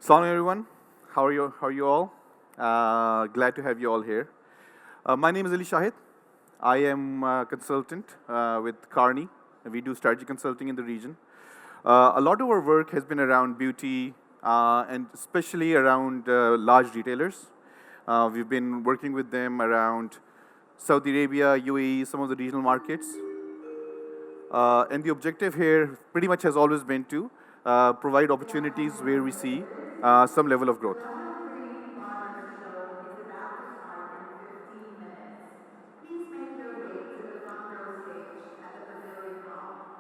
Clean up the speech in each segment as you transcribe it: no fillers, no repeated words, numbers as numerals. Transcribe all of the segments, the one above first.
Salam everyone, how are you? How are you all? Glad to have you all here. My name is Shahid. I am a consultant with Kearney. We do strategy consulting in the region. A lot of our work has been around beauty and especially around large retailers. We've been working with them around Saudi Arabia, UAE, some of the regional markets. And the objective here pretty much has always been to provide opportunities where we see some level of growth. The level 3 progress show is about to start in 15 minutes. Please make your way to the front row stage at the Pavilion Hall.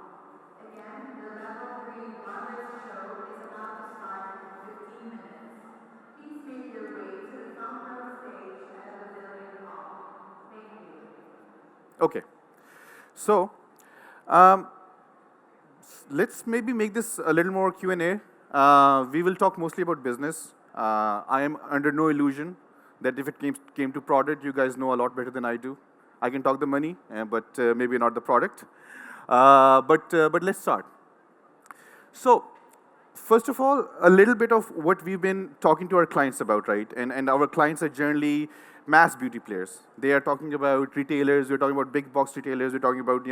Again, the level 3 progress show is about to start in 15 minutes. Please make your way to the front row stage at the Pavilion Hall. Thank you. Okay. So, um, let's maybe make this a little more Q&A. We will talk mostly about business. I am under no illusion that if it came to product, you guys know a lot better than I do. I can talk the money, but maybe not the product. But let's start. So, first of all, a little bit of what we've been talking to our clients about, right? And our clients are generally mass beauty players. They are talking about retailers, we're talking about big box retailers, we're talking about,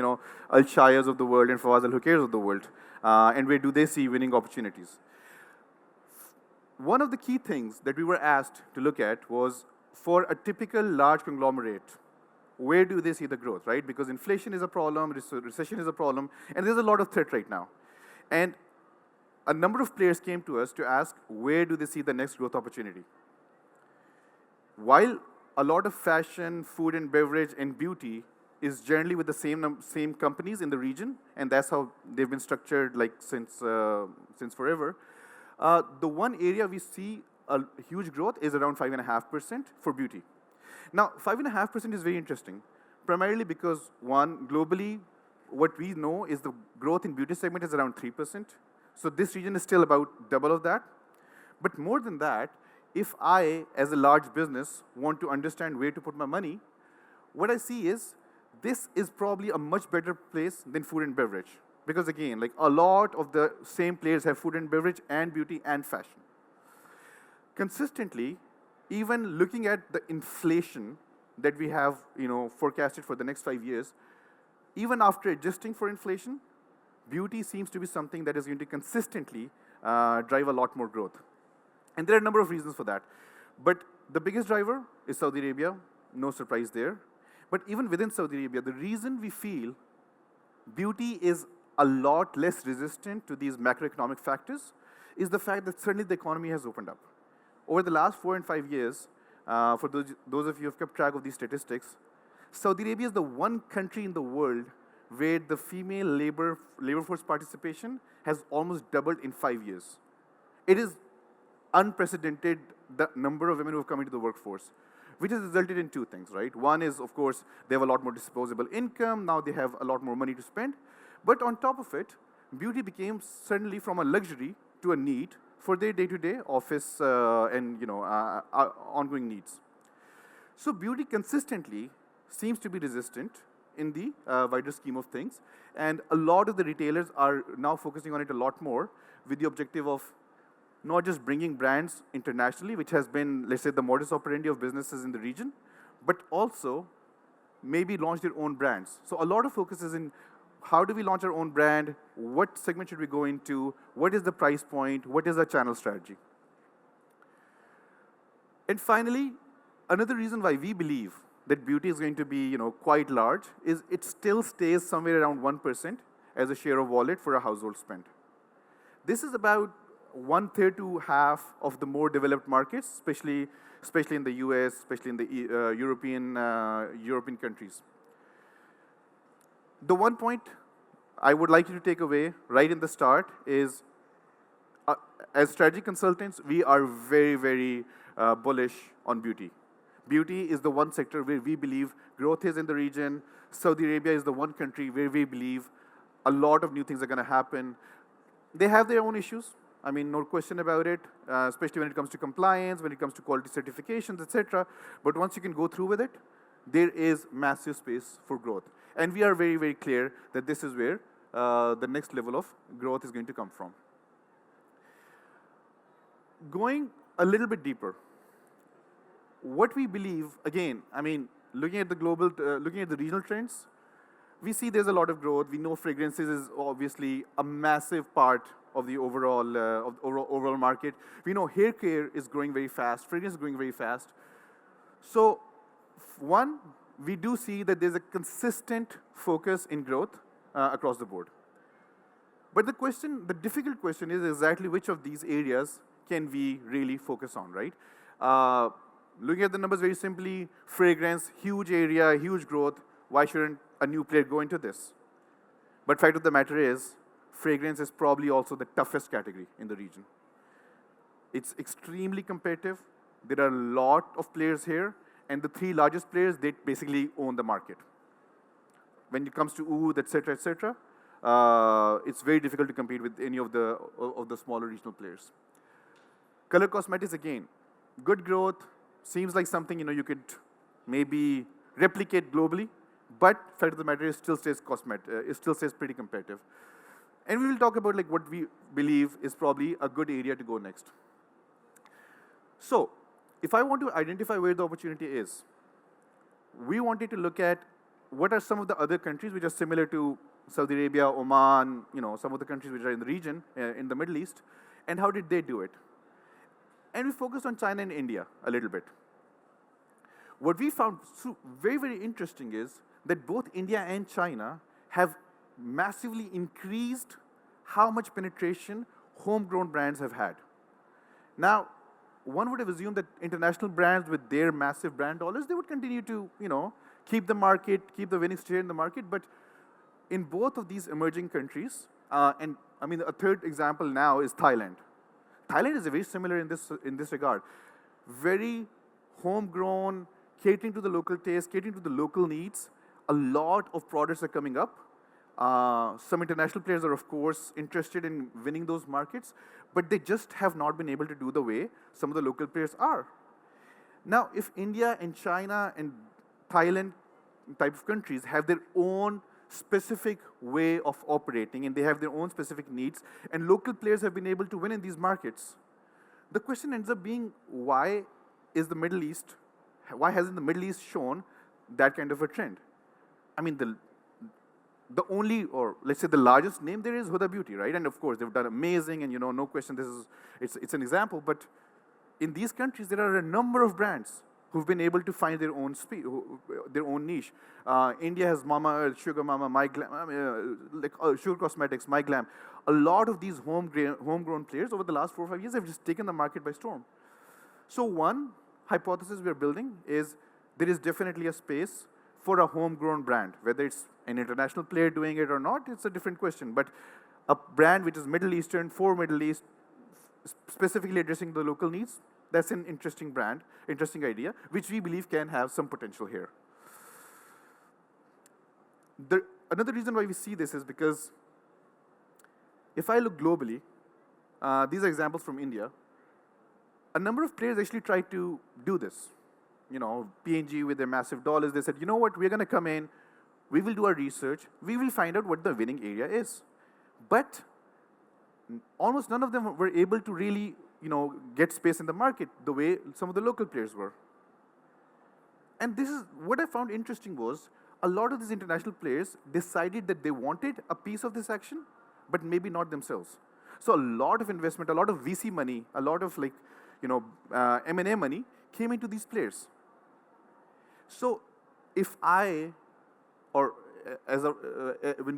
Al-Shayas of the world and Fawaz Al-Hukairs of the world. And where do they see winning opportunities? One of the key things that we were asked to look at was for a typical large conglomerate, where do they see the growth, right? Because inflation is a problem, recession is a problem, and there's a lot of threat right now. And a number of players came to us to ask, where do they see the next growth opportunity? While a lot of fashion, food and beverage, and beauty is generally with the same companies in the region, and that's how they've been structured like since forever. The one area we see a huge growth is around 5.5% for beauty. Now, 5.5% is very interesting, primarily because one, globally, what we know is the growth in beauty segment is around 3%. So this region is still about double of that. But more than that, if I, as a large business, want to understand where to put my money, what I see is this is probably a much better place than food and beverage. Because again, like a lot of the same players have food and beverage and beauty and fashion. Consistently, even looking at the inflation that we have forecasted for the next 5 years, even after adjusting for inflation, beauty seems to be something that is going to consistently drive a lot more growth. And there are a number of reasons for that. But the biggest driver is Saudi Arabia, no surprise there. But even within Saudi Arabia, the reason we feel beauty is a lot less resistant to these macroeconomic factors is the fact that certainly the economy has opened up. Over the last 4 and 5 years, for those of you who have kept track of these statistics, Saudi Arabia is the one country in the world where the female labor force participation has almost doubled in 5 years. It is unprecedented, the number of women who have come into the workforce, which has resulted in two things, right? One is, of course, they have a lot more disposable income. Now they have a lot more money to spend. But on top of it, beauty became suddenly from a luxury to a need for their day-to-day office and ongoing needs. So beauty consistently seems to be resistant in the wider scheme of things. And a lot of the retailers are now focusing on it a lot more with the objective of not just bringing brands internationally, which has been, let's say, the modus operandi of businesses in the region, but also maybe launch their own brands. So a lot of focus is in how do we launch our own brand, what segment should we go into, what is the price point, what is our channel strategy. And finally, another reason why we believe that beauty is going to be quite large is it still stays somewhere around 1% as a share of wallet for a household spend. This is about 1/3 to half of the more developed markets, especially in the US, especially in the European countries. The one point I would like you to take away right in the start is, as strategy consultants, we are very, very bullish on beauty. Beauty is the one sector where we believe growth is in the region. Saudi Arabia is the one country where we believe a lot of new things are going to happen. They have their own issues. I mean, no question about it, especially when it comes to compliance, when it comes to quality certifications, etc. But once you can go through with it, there is massive space for growth. And we are very, very clear that this is where the next level of growth is going to come from. going a little bit deeper, what we believe, again, I mean, looking at the looking at the regional trends, we see there's a lot of growth. We know fragrances is obviously a massive part of the overall market. We know hair care is growing very fast. Fragrance is growing very fast. So, one, we do see that there's a consistent focus in growth across the board. But the difficult question is exactly which of these areas can we really focus on, right? Looking at the numbers very simply, fragrance, huge area, huge growth. Why shouldn't a new player go into this? But fact of the matter is, fragrance is probably also the toughest category in the region. It's extremely competitive. There are a lot of players here, and the three largest players, they basically own the market. When it comes to oud, et cetera, it's very difficult to compete with any of the smaller regional players. Color cosmetics, again, good growth, seems like something you could maybe replicate globally, but fact of the matter is it still stays pretty competitive. And we will talk about like what we believe is probably a good area to go next. So, if I want to identify where the opportunity is, we wanted to look at what are some of the other countries which are similar to Saudi Arabia, Oman, some of the countries which are in the region, in the Middle East, and how did they do it? And we focused on China and India a little bit. What we found very, very interesting is that both India and China have massively increased how much penetration homegrown brands have had. Now, one would have assumed that international brands with their massive brand dollars, they would continue to, keep the market, keep the winning share in the market. But in both of these emerging countries, and I mean, a third example now is Thailand. Thailand is very similar in this regard. Very homegrown, catering to the local taste, catering to the local needs. A lot of products are coming up. Some international players are, of course, interested in winning those markets, but they just have not been able to do the way some of the local players are. Now, if India and China and Thailand type of countries have their own specific way of operating and they have their own specific needs, and local players have been able to win in these markets, the question ends up being, why hasn't the Middle East shown that kind of a trend? I mean, the only, or let's say the largest name there is Huda Beauty, right? And of course, they've done amazing, and no question, it's an example. But in these countries, there are a number of brands who've been able to find their own niche. India has Mama Earth, Sugar Mama, My Glam, Sugar Cosmetics, My Glam. A lot of these homegrown players over the last 4 or 5 years have just taken the market by storm. So one hypothesis we're building is there is definitely a space for a homegrown brand. Whether it's an international player doing it or not, it's a different question. But a brand which is Middle Eastern, for Middle East, specifically addressing the local needs, that's an interesting idea, which we believe can have some potential here. Another reason why we see this is because if I look globally, these are examples from India, a number of players actually tried to do this. P&G with their massive dollars, they said, you know what, we're going to come in, we will do our research, we will find out what the winning area is. But almost none of them were able to really, get space in the market the way some of the local players were. And this is what I found interesting was a lot of these international players decided that they wanted a piece of this action, but maybe not themselves. So a lot of investment, a lot of VC money, a lot of M&A money came into these players. So if when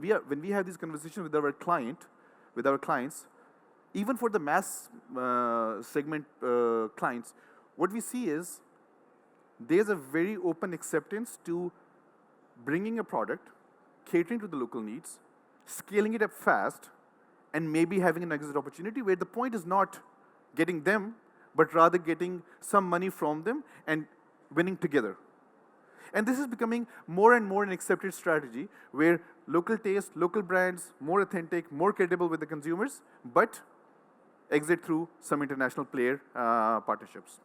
we have these conversations with our clients, even for the mass segment clients, what we see is there's a very open acceptance to bringing a product, catering to the local needs, scaling it up fast, and maybe having an exit opportunity where the point is not getting them, but rather getting some money from them and winning together. And this is becoming more and more an accepted strategy where local taste, local brands, more authentic, more credible with the consumers, but exit through some international player partnerships.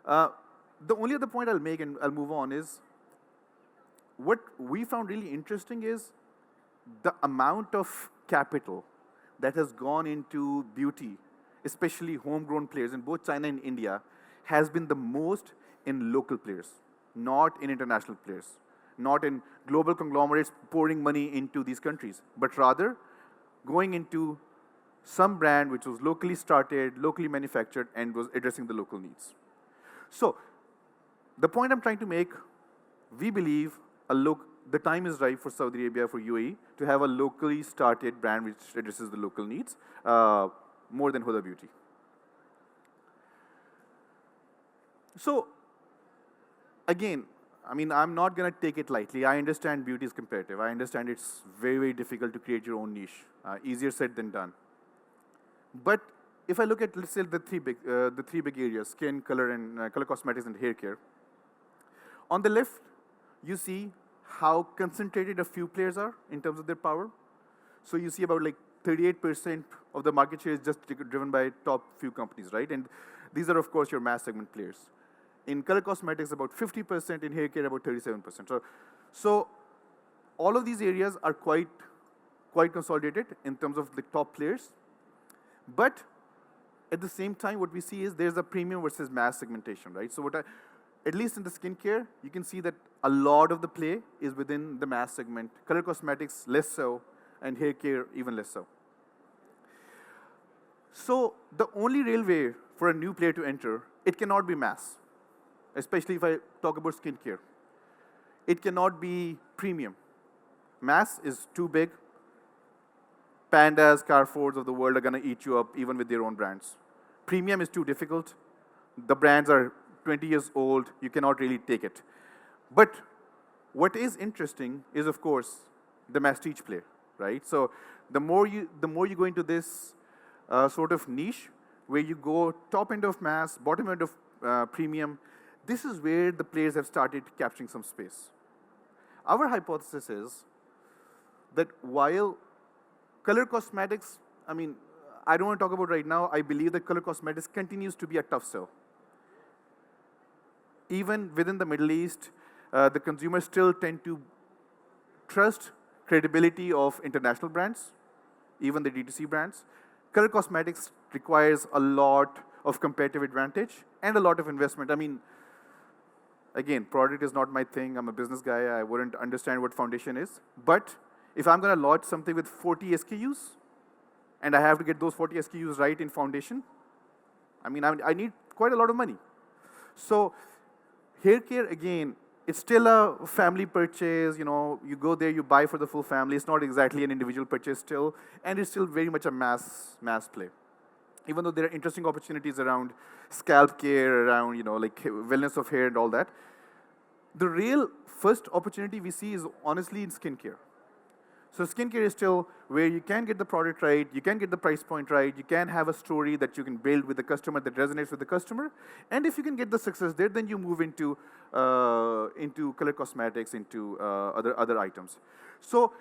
The only other point I'll make, and I'll move on, is what we found really interesting is the amount of capital that has gone into beauty especially homegrown players in both China and India, has been the most in local players, not in international players, not in global conglomerates pouring money into these countries, but rather going into some brand which was locally started, locally manufactured, and was addressing the local needs. So the point I'm trying to make, we believe the time is right for Saudi Arabia, for UAE, to have a locally started brand which addresses the local needs more than Huda Beauty. So again, I mean, I'm not going to take it lightly. I understand beauty is competitive. I understand it's very, very difficult to create your own niche. Easier said than done. But if I look at, let's say, the three big areas, skin, color, and color cosmetics and hair care. On the left, you see how concentrated a few players are in terms of their power. So you see about like 38% of the market share is just driven by top few companies, right? And these are, of course, your mass segment players. In color cosmetics, about 50%, in hair care, about 37%. So all of these areas are quite consolidated in terms of the top players. But at the same time, what we see is there's a premium versus mass segmentation, right? So at least in the skincare, you can see that a lot of the play is within the mass segment. Color cosmetics, less so, and hair care, even less so. So the only real way for a new player to enter, it cannot be mass, especially if I talk about skincare. It cannot be premium. Mass is too big. Pandas, Carrefours of the world are going to eat you up, even with their own brands. Premium is too difficult. The brands are 20 years old. You cannot really take it. But what is interesting is, of course, the Masstige play, right? So the more you go into this sort of niche, where you go top end of mass, bottom end of premium, this is where the players have started capturing some space. Our hypothesis is that while color cosmetics, I mean, I don't want to talk about right now. I believe that color cosmetics continues to be a tough sell. Even within the Middle East, the consumers still tend to trust credibility of international brands, even the D2C brands. Color cosmetics requires a lot of competitive advantage and a lot of investment. I mean, again, product is not my thing. I'm a business guy. I wouldn't understand what foundation is. But if I'm going to launch something with 40 SKUs, and I have to get those 40 SKUs right in foundation, I mean, I need quite a lot of money. So hair care, again, it's still a family purchase. You know, you go there, you buy for the full family. It's not exactly an individual purchase still, and it's still very much a mass play. Even though there are interesting opportunities around scalp care, around, you know, like wellness of hair and all that, the real first opportunity we see is honestly in skincare. So skincare is still where you can get the product right, you can get the price point right, you can have a story that you can build with the customer that resonates with the customer, and if you can get the success there, then you move into color cosmetics, into other items. So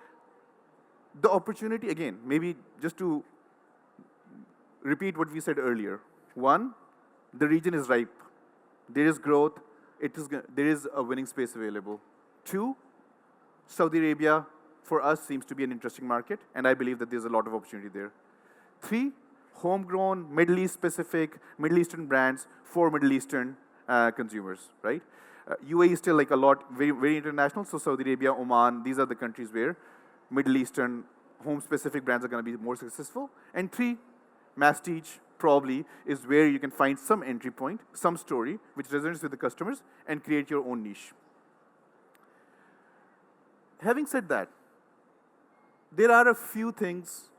the opportunity, again, maybe just to repeat what we said earlier. One, the region is ripe. There is growth. There is a winning space available. Two, Saudi Arabia, for us, seems to be an interesting market, and I believe that there's a lot of opportunity there. Three, homegrown, Middle East specific, Middle Eastern brands for Middle Eastern consumers, right? UAE is still like a lot, very, very international, so Saudi Arabia, Oman, these are the countries where Middle Eastern home specific brands are going to be more successful. And three, Masstige probably is where you can find some entry point, some story, which resonates with the customers, and create your own niche. Having said that, there are a few things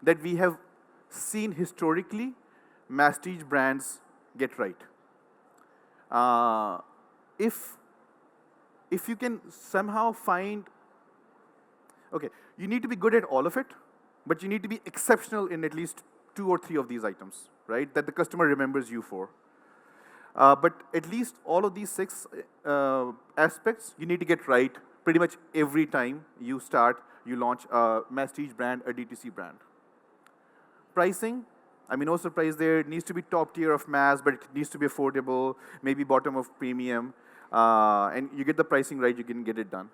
that we have seen historically Masstige brands get right. If you can somehow find, okay, you need to be good at all of it, but you need to be exceptional in at least 2 or 3 of these items, right, that the customer remembers you for. But at least all of these 6 aspects, you need to get right pretty much every time you launch a Masstige brand, a D2C brand. Pricing, I mean, no surprise there. It needs to be top tier of mass, but it needs to be affordable, maybe bottom of premium. And you get the pricing right, you can get it done.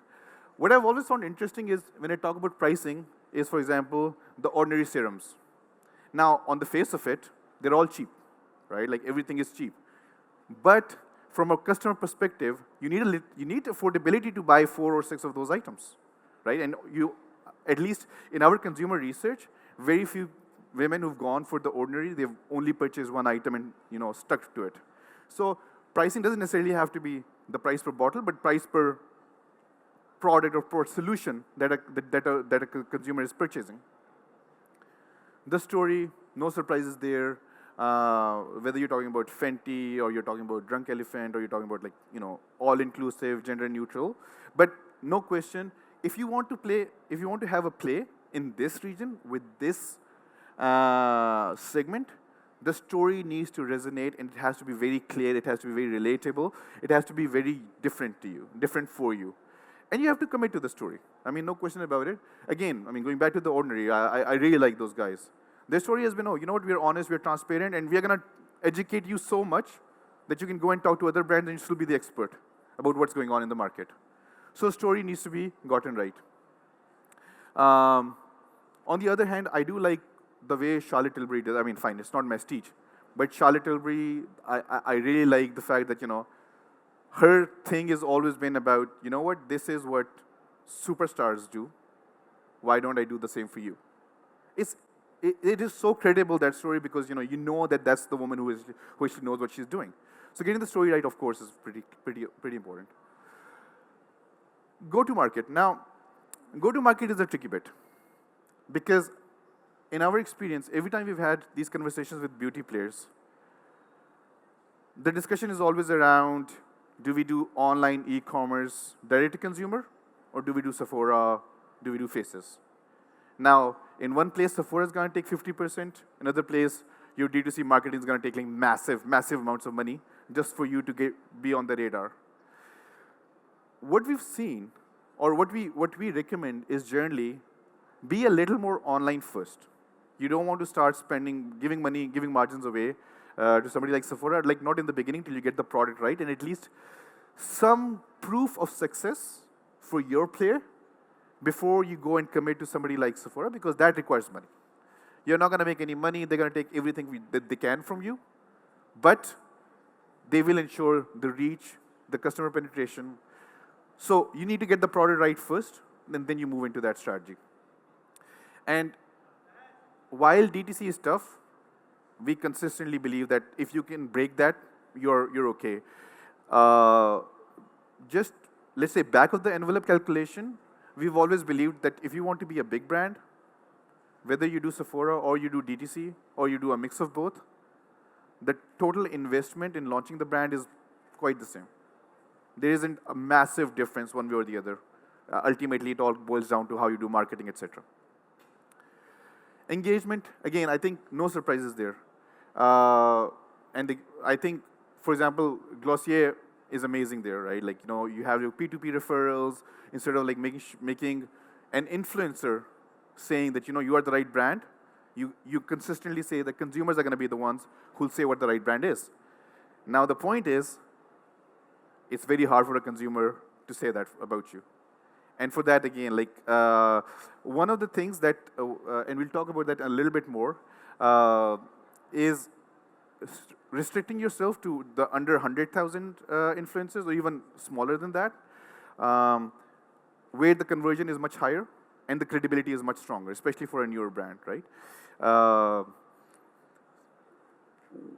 What I've always found interesting is when I talk about pricing is, for example, the ordinary serums. Now, on the face of it, they're all cheap, right? Like everything is cheap. But from a customer perspective, you need affordability to buy 4 or 6 of those items, right? And you, at least in our consumer research, very few women who've gone for the ordinary, they've only purchased one item and stuck to it. So pricing doesn't necessarily have to be the price per bottle, but price per product or per solution that a consumer is purchasing. The story, no surprises there. Whether you're talking about Fenty or you're talking about Drunk Elephant or you're talking about all-inclusive, gender-neutral, but no question, if you want to have a play in this region with this segment, the story needs to resonate and it has to be very clear, it has to be very relatable, it has to be very different to you, different for you. And you have to commit to the story. I mean, no question about it. Again, I mean, going back to The Ordinary, I really like those guys. Their story has been, oh, you know what, we're honest, we're transparent, and we're going to educate you so much that you can go and talk to other brands and still be the expert about what's going on in the market. So story needs to be gotten right. On the other hand, I do like the way Charlotte Tilbury does. I mean, fine, it's not Masstige, but Charlotte Tilbury, I really like the fact that, her thing has always been about, you know what, this is what superstars do. Why don't I do the same for you? It is so credible, that story, because you know that that's the woman who actually knows what she's doing. So getting the story right, of course, is pretty important. Go-to-market. Now, go-to-market is a tricky bit, because in our experience, every time we've had these conversations with beauty players, the discussion is always around, do we do online e-commerce direct to consumer, or do we do Sephora, do we do Faces? Now, in one place, Sephora is going to take 50%. Another place, your D2C marketing is going to take like massive amounts of money just for you to be on the radar. What we've seen, or what we recommend, is generally be a little more online first. You don't want to start giving margins away to somebody like Sephora, like not in the beginning till you get the product right, and at least some proof of success for your player before you go and commit to somebody like Sephora, because that requires money. You're not going to make any money. They're going to take everything that they can from you, but they will ensure the reach, the customer penetration. So you need to get the product right first, and then you move into that strategy. And while DTC is tough, we consistently believe that if you can break that, you're okay. Just, let's say, back of the envelope calculation, we've always believed that if you want to be a big brand, whether you do Sephora or you do DTC or you do a mix of both, the total investment in launching the brand is quite the same. There isn't a massive difference one way or the other. Ultimately, it all boils down to how you do marketing, etc. Engagement, again, I think no surprises there. I think, for example, Glossier is amazing there, right? Like, you have your P2P referrals, instead of like making an influencer saying that, you are the right brand, you consistently say that consumers are going to be the ones who'll say what the right brand is. Now, the point is, it's very hard for a consumer to say that about you. And for that, again, like one of the things that, and we'll talk about that a little bit more, is restricting yourself to the under 100,000 influencers, or even smaller than that, where the conversion is much higher and the credibility is much stronger, especially for a newer brand, right?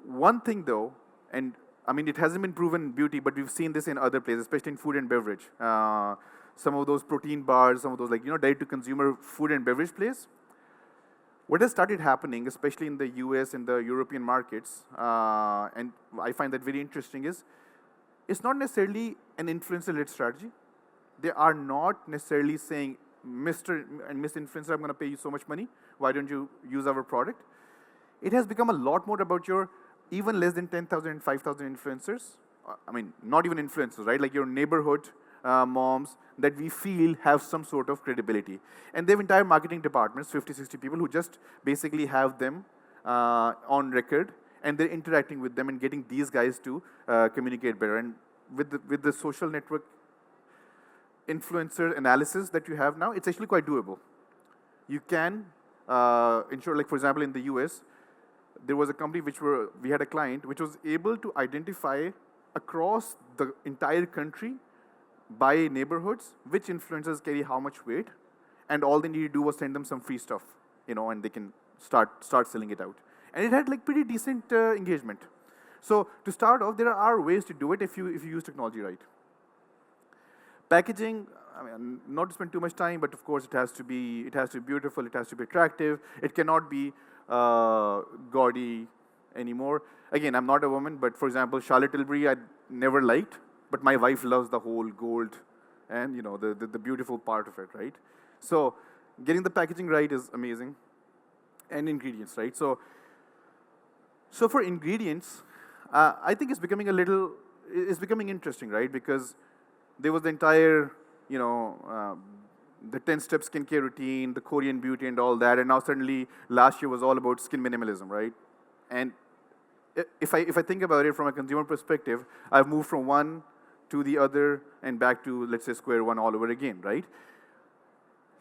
One thing, though, and I mean, it hasn't been proven in beauty, but we've seen this in other places, especially in food and beverage. Some of those protein bars, some of those direct-to-consumer food and beverage plays. What has started happening, especially in the US and the European markets, and I find that very interesting, is it's not necessarily an influencer-led strategy. They are not necessarily saying, Mr. and Miss Influencer, I'm going to pay you so much money. Why don't you use our product? It has become a lot more about your even less than 10,000 and 5,000 influencers. I mean, not even influencers, right? Like your neighborhood moms that we feel have some sort of credibility. And they have entire marketing departments, 50, 60 people, who just basically have them on record, and they're interacting with them and getting these guys to communicate better. And with the social network influencer analysis that you have now, it's actually quite doable. You can ensure, like for example, in the US, there was a company we had a client which was able to identify across the entire country by neighborhoods which influencers carry how much weight, and all they need to do was send them some free stuff, and they can start selling it out. And it had like pretty decent engagement. So to start off, there are ways to do it if you use technology right. Packaging, I mean, not to spend too much time, but of course it has to be beautiful, it has to be attractive. It cannot be gaudy anymore. Again, I'm not a woman, but for example, Charlotte Tilbury I never liked, but my wife loves the whole gold and the beautiful part of it, right? So getting the packaging right is amazing. And ingredients, right? So for ingredients, I think it's becoming interesting, right? Because there was the entire, the 10-step skincare routine, the Korean beauty and all that, and now suddenly last year was all about skin minimalism, right? And if I think about it from a consumer perspective, I've moved from one to the other and back to, let's say, square one all over again, right?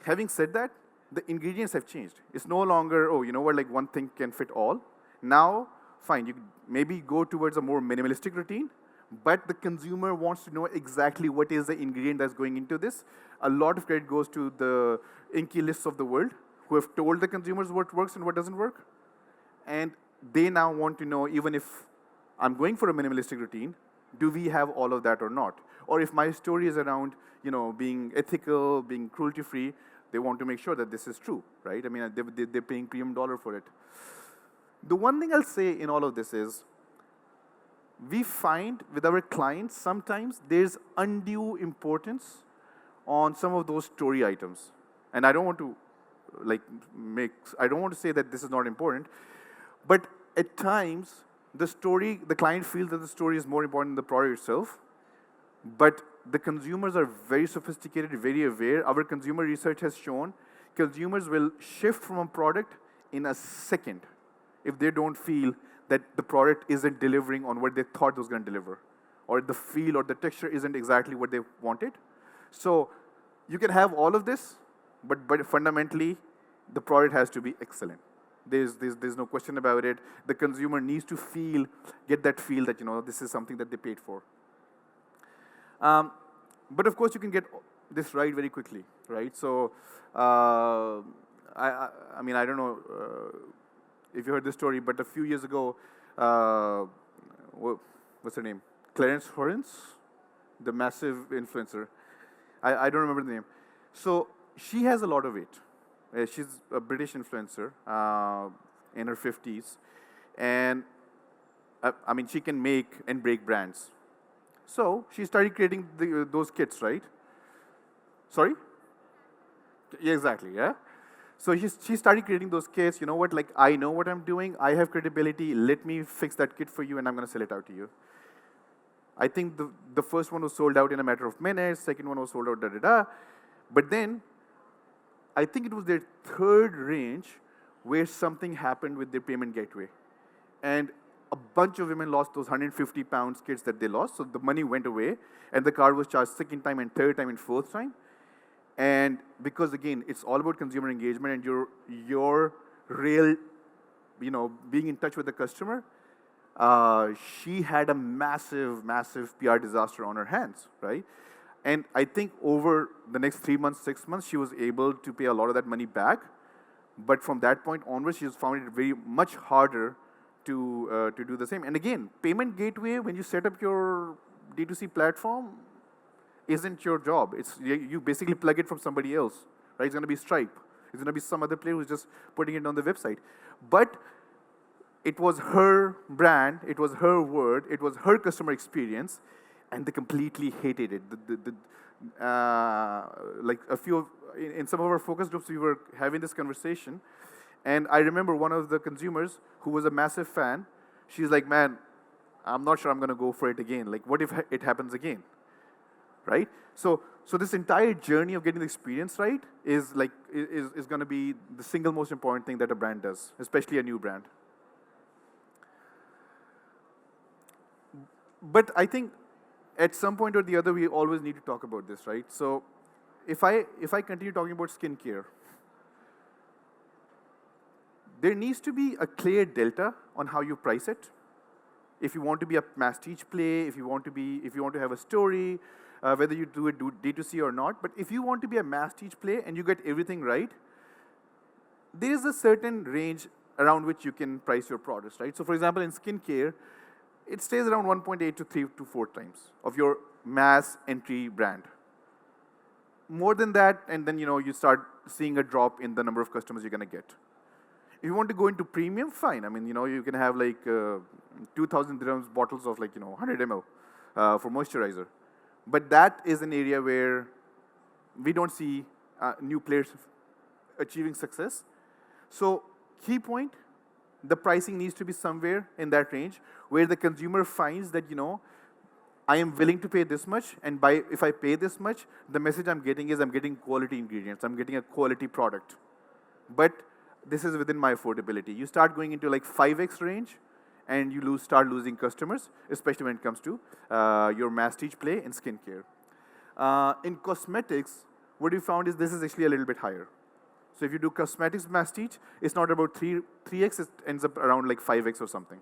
Having said that, the ingredients have changed. It's no longer, oh, you know what, like one thing can fit all. Now, fine, you maybe go towards a more minimalistic routine, but the consumer wants to know exactly what is the ingredient that's going into this. A lot of credit goes to the Inky lists of the world, who have told the consumers what works and what doesn't work. And they now want to know, even if I'm going for a minimalistic routine, do we have all of that or not? Or if my story is around, being ethical, being cruelty-free, they want to make sure that this is true, right? I mean, they're paying premium dollar for it. The one thing I'll say in all of this is, we find with our clients sometimes there's undue importance on some of those story items. And I don't want to say that this is not important, but at times the client feels that the story is more important than the product itself. But the consumers are very sophisticated, very aware. Our consumer research has shown consumers will shift from a product in a second if they don't feel that the product isn't delivering on what they thought it was going to deliver, or the feel or the texture isn't exactly what they wanted. So you can have all of this, but fundamentally, the product has to be excellent. There's no question about it. The consumer needs to get that feel that this is something that they paid for. But of course, you can get this right very quickly, right? So I mean, I don't know if you heard this story, but a few years ago, what's her name? Clarence Horrence, the massive influencer. I don't remember the name. So she has a lot of weight. She's a British influencer in her 50s. And I mean, she can make and break brands. So she started creating those kits, right? Sorry? Yeah, exactly, yeah? So she started creating those kits. You know what, like, I know what I'm doing. I have credibility. Let me fix that kit for you, and I'm going to sell it out to you. I think the first one was sold out in a matter of minutes. Second one was sold out, da-da-da. But then, I think it was their third range where something happened with their payment gateway. And a bunch of women lost those 150 pounds kits that they lost. So the money went away, and the card was charged second time and third time and fourth time. And because, again, it's all about consumer engagement and your real, being in touch with the customer, she had a massive, massive PR disaster on her hands, right? And I think over the next 3 months, 6 months, she was able to pay a lot of that money back. But from that point onwards, she has found it very much harder to do the same. And again, payment gateway, when you set up your D2C platform, isn't your job. You basically plug it from somebody else, right? It's going to be Stripe. It's going to be some other player who's just putting it on the website. But it was her brand, it was her word, it was her customer experience, and they completely hated it. Like in some of our focus groups, we were having this conversation, and I remember one of the consumers who was a massive fan. She's like, "Man, I'm not sure I'm going to go for it again. Like, what if it happens again?" Right? So this entire journey of getting the experience right is going to be the single most important thing that a brand does, especially a new brand. But I think at some point or the other, we always need to talk about this, right? So if I continue talking about skincare, there needs to be a clear delta on how you price it. If you want to be a Masstige play, if you want to have a story, whether you do it D2C or not, but if you want to be a Masstige play and you get everything right, there is a certain range around which you can price your products, right? So for example, in skincare, it stays around 1.8 to 3 to 4 times of your mass entry brand. More than that, and then you start seeing a drop in the number of customers you're going to get. If you want to go into premium, fine. I mean, you can have like 2,000 dirhams bottles of 100 ml for moisturizer. But that is an area where we don't see new players achieving success. So key point, the pricing needs to be somewhere in that range where the consumer finds that, I am willing to pay this much, and if I pay this much, the message I'm getting is I'm getting quality ingredients, I'm getting a quality product. But this is within my affordability. You start going into like 5x range, and you start losing customers, especially when it comes to your Masstige play in skincare. In cosmetics, what we found is this is actually a little bit higher. So if you do cosmetics Masstige, it's not about 3x, it ends up around like 5x or something.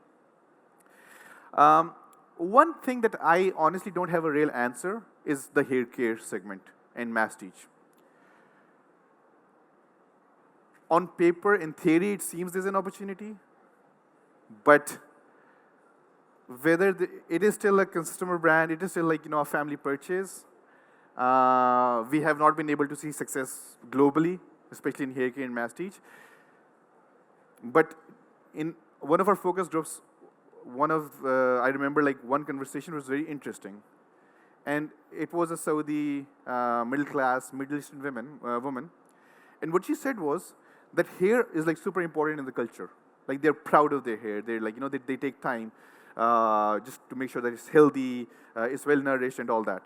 One thing that I honestly don't have a real answer is the hair care segment in Masstige. On paper, in theory, it seems there's an opportunity, but whether it is still a customer brand, it is still like a family purchase. We have not been able to see success globally, especially in hair care and Masstige. But in one of our focus groups, I remember like one conversation was very interesting. And it was a Saudi middle-class, Middle Eastern woman. And what she said was that hair is like super important in the culture. Like they're proud of their hair. They're like, they take time just to make sure that it's healthy, it's well-nourished and all that.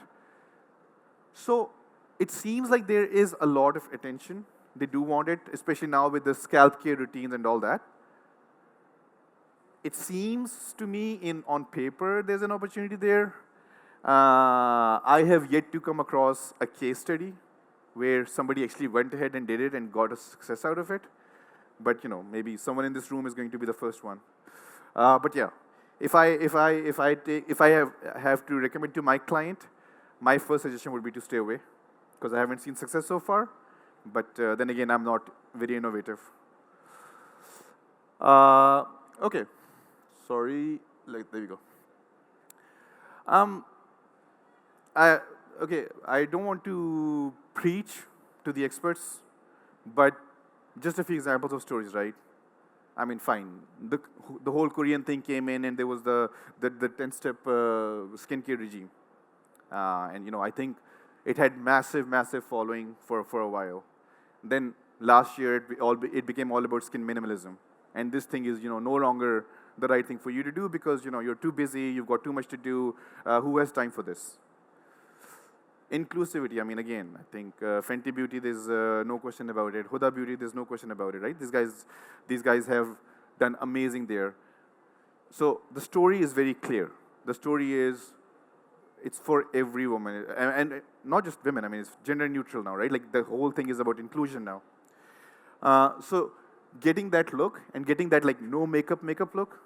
So it seems like there is a lot of attention. They do want it, especially now with the scalp care routines and all that. It seems to me on paper there's an opportunity there. I have yet to come across a case study where somebody actually went ahead and did it and got a success out of it. But maybe someone in this room is going to be the first one. But yeah, if I have to recommend to my client, my first suggestion would be to stay away because I haven't seen success so far. But then again, I'm not very innovative. Okay. Sorry, there we go. I don't want to preach to the experts, but just a few examples of stories, right? I mean, fine. The whole Korean thing came in, and there was the 10-step skincare regime, and I think it had massive following for a while. Then last year, it became all about skin minimalism, and this thing is no longer the right thing for you to do because you're too busy, you've got too much to do. Who has time for this? Inclusivity. I mean, again, I think Fenty Beauty, there's no question about it. Huda Beauty, there's no question about it, right? These guys have done amazing there. So the story is very clear. The story is it's for every woman, and not just women. I mean, it's gender neutral now, right? Like the whole thing is about inclusion now. So getting that look and getting that like no makeup look,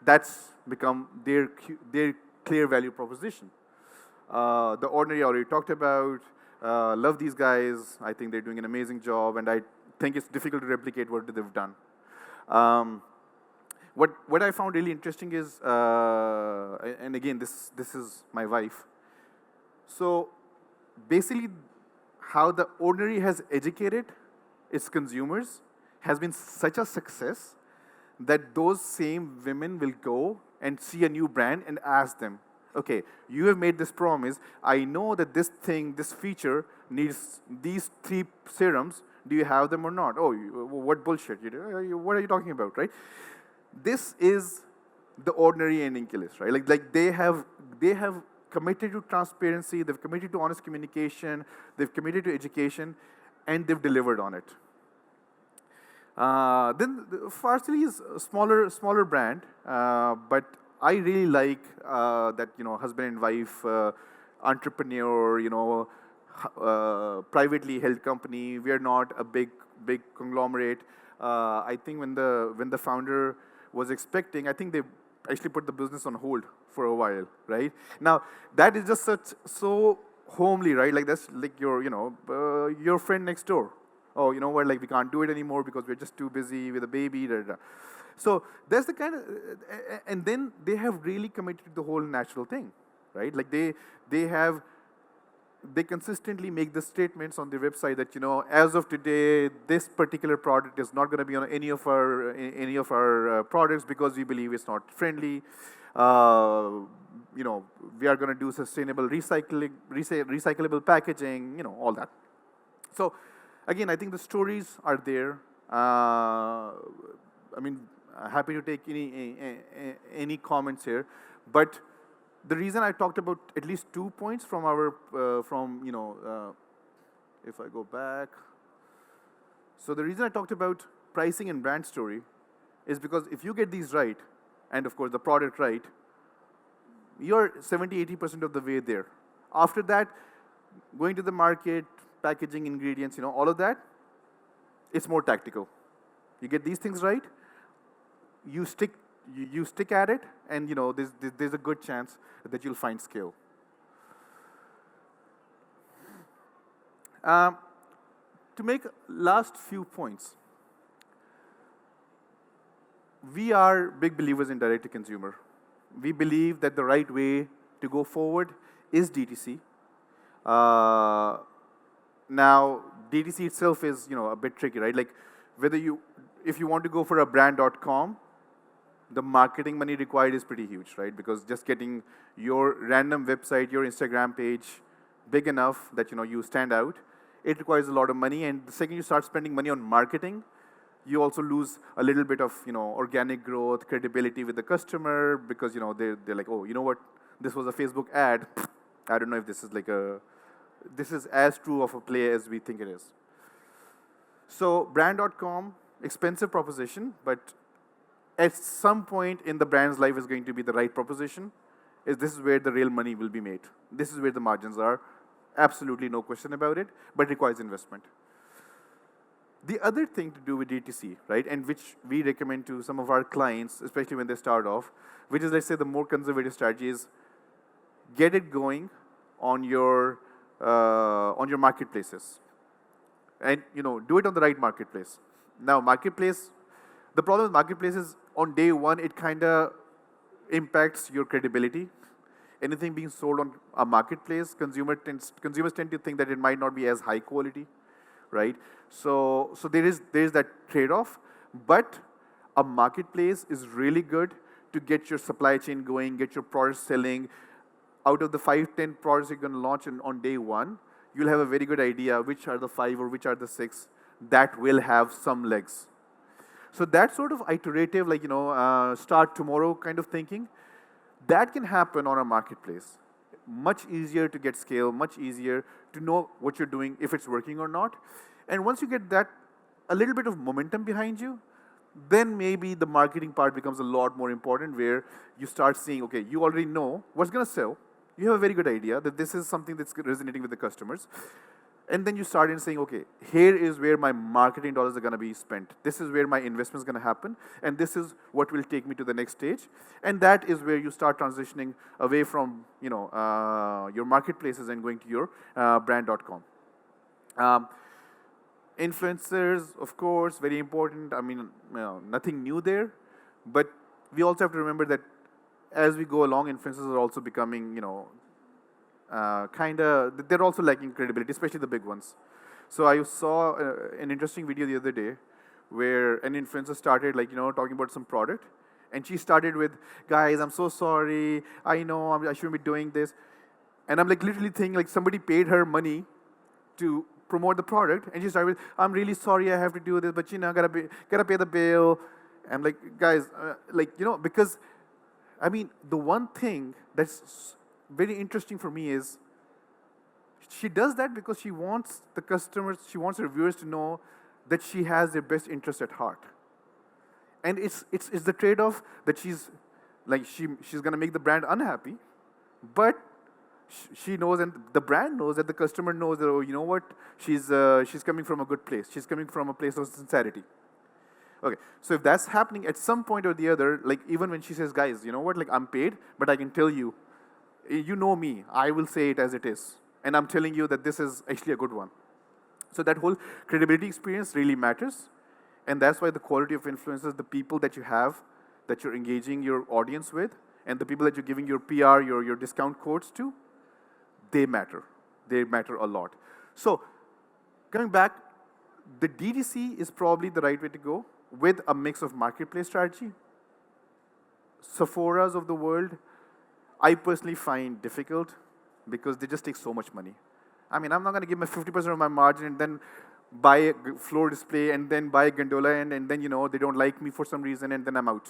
that's become their clear value proposition. The Ordinary I already talked about. Love these guys. I think they're doing an amazing job, and I think it's difficult to replicate what they've done. What I found really interesting is, and again, this is my wife. So basically, how the Ordinary has educated its consumers has been such a success that those same women will go and see a new brand and ask them, okay, you have made this promise. I know that this feature needs these 3 serums. Do you have them or not? Oh, what bullshit. What are you talking about, right? This is the Ordinary and Inculus, right? Like they have committed to transparency. They've committed to honest communication. They've committed to education, and they've delivered on it. Then Farsili is a smaller brand, but I really like that husband and wife entrepreneur, privately held company. We are not a big big conglomerate. I think when the founder was expecting, I think they actually put the business on hold for a while, right? Now that is just so homely, right? Like that's like your friend next door. Oh, you know what? Like we can't do it anymore because we're just too busy with a baby. Da, da, da. So that's the kind of, and then they have really committed to the whole natural thing, right? Like they consistently make the statements on their website that as of today this particular product is not going to be on any of our products because we believe it's not friendly. uh, we are going to do sustainable recyclable packaging, all that. So again, I think the stories are there. I mean, happy to take any comments here, but the reason I talked about at least 2 points from our if I go back. So the reason I talked about pricing and brand story is because if you get these right, and of course the product right, you're 70-80% of the way there. After that, going to the market, packaging, ingredients, all of that, it's more tactical. You get these things right, you stick at it, and there's a good chance that you'll find scale. To make last few points, we are big believers in direct to consumer. We believe that the right way to go forward is DTC. Now, DTC itself is a bit tricky, right? Like if you want to go for a brand.com, the marketing money required is pretty huge, right? Because just getting your random website, your Instagram page big enough that you stand out, it requires a lot of money. And the second you start spending money on marketing, you also lose a little bit of organic growth, credibility with the customer, because they're like, oh, you know what? This was a Facebook ad. I don't know if this is as true of a play as we think it is. So brand.com, expensive proposition, but at some point in the brand's life is going to be the right proposition. This is where the real money will be made. This is where the margins are. Absolutely no question about it, but requires investment. The other thing to do with DTC, right, and which we recommend to some of our clients, especially when they start off, which is, let's say, the more conservative strategy is get it going on your marketplaces, and do it on the right marketplace. Now, marketplace, the problem with marketplace is on day one, it kind of impacts your credibility. Anything being sold on a marketplace, consumers tend to think that it might not be as high quality, right? So there is that trade-off, but a marketplace is really good to get your supply chain going, get your products selling. Out of the 5-10 products you're going to launch on day one, you'll have a very good idea which are the 5 or which are the 6 that will have some legs. So that sort of iterative, like start tomorrow kind of thinking, that can happen on a marketplace. Much easier to get scale, much easier to know what you're doing, if it's working or not. And once you get that, a little bit of momentum behind you, then maybe the marketing part becomes a lot more important, where you start seeing, okay, you already know what's going to sell. You have a very good idea that this is something that's resonating with the customers. And then you start in saying, okay, here is where my marketing dollars are going to be spent. This is where my investment is going to happen. And this is what will take me to the next stage. And that is where you start transitioning away from your marketplaces and going to your brand.com. Influencers, of course, very important. I mean, nothing new there. But we also have to remember that as we go along, influencers are also becoming, they're also lacking credibility, especially the big ones. So I saw an interesting video the other day where an influencer started talking about some product, and she started with, guys, I'm so sorry, I know I shouldn't be doing this. And I'm literally thinking somebody paid her money to promote the product, and she started with, I'm really sorry I have to do this, but gotta pay the bill. I'm like, guys, because I mean, the one thing that's very interesting for me is she does that because she wants the customers, she wants her viewers to know that she has their best interest at heart. And it's the trade-off that she's going to make the brand unhappy, but She knows, and the brand knows, that the customer knows that, oh, you know what, she's coming from a good place. She's coming from a place of sincerity. Okay, so if that's happening at some point or the other, like even when she says, guys, you know what, like I'm paid, but I can tell you, you know me, I will say it as it is. And I'm telling you that this is actually a good one. So that whole credibility experience really matters. And that's why the quality of influencers, the people that you have, that you're engaging your audience with, and the people that you're giving your PR, your discount codes to, they matter. They matter a lot. So coming back, the DTC is probably the right way to go with a mix of marketplace strategy. Sephora's of the world, I personally find difficult because they just take so much money. I mean, I'm not going to give my 50% of my margin and then buy a floor display and then buy a gondola and then, you know, they don't like me for some reason and then I'm out.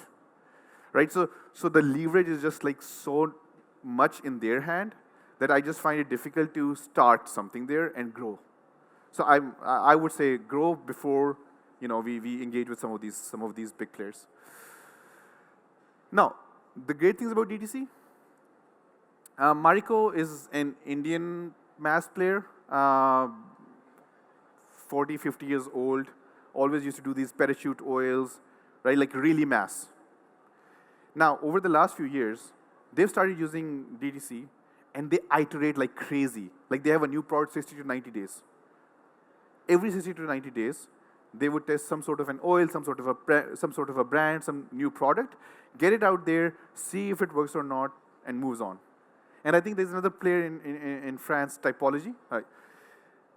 Right? So the leverage is just like so much in their hand that I just find it difficult to start something there and grow. So I would say grow before, you know, we engage with some of these big players. Now, the great things about DTC, Mariko is an Indian mass player, 40, 50 years old, always used to do these parachute oils, right, like really mass. Now, over the last few years, they've started using DTC, and they iterate like crazy. Like they have a new product 60 to 90 days. Every 60 to 90 days, they would test some sort of an oil, some sort of a brand, some new product, get it out there, see if it works or not, and moves on. And I think there's another player in France, Typology. Right.